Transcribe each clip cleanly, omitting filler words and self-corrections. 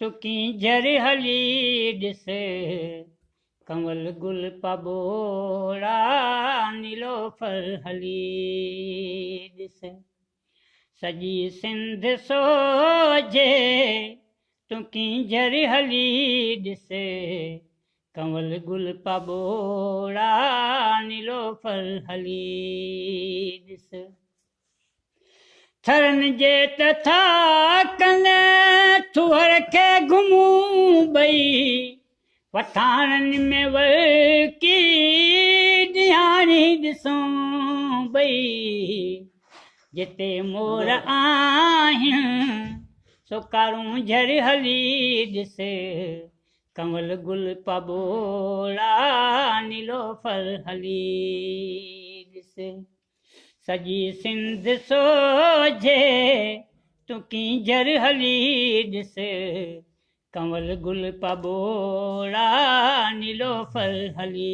टुकी जर हली ॾिस कंवल गुल पबोड़ा नीलोफर हली ॾिस सॼी सिंध सोजे टुकी जर हली ॾिस कंवल गुल पबोड़ा नीलोफर हली ॾिस थरन जे तथा कने थुहर खे घुमूं ॿई पठाणनि में वरकी ॾियाणी ॾिसूं ॿई जिते मोर आहिनि सो कारूं झर हली ॾिस कंवल गुल पबोड़ा नीलोफर हली ॾिस सॼी सिंध सोझे टुकी जर हली ॾिस कंवल गुल पबोड़ा नीलोफर हली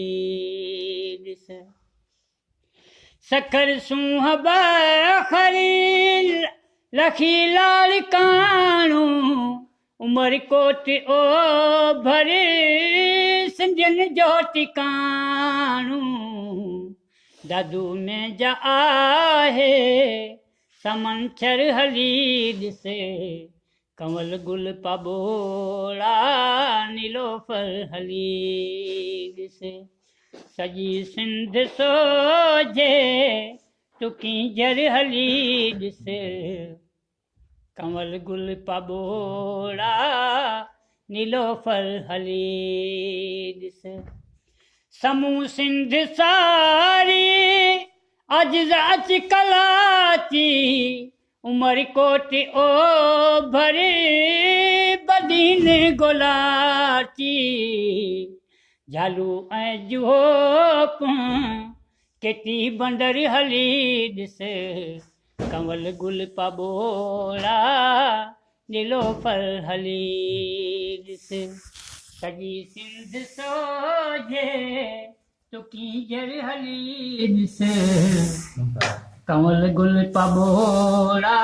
ॾिस सखर सूंह बखरी लखी लाल काणू उमरकोट ओ भरी सिंधियुनि जो टिकाणू दादू में जा आहे समंछर हली ॾिस कंवल गुल पबोड़ा नीलोफर हली ॾिस सॼी सिंध सोझे टुकी जर हली ॾिस कंवल गुल पबोड़ा नीलोफर हली ॾिस समूह सिंध सारी अज अच कलाची उमरकोट ओ भरी बदीन गोलाची झालू ऐं जुहोक केती बंदर हली ॾिस कंवल गुल पबोड़ा नीलोफर हली ॾिस सॼी सिंध सोझे टुकी जर हली ॾिस कंवल गुल पबोड़ा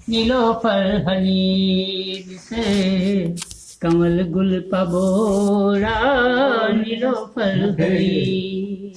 नीलोफर हली ॾिस कंवल गुल पबोड़ा नीलोफर हली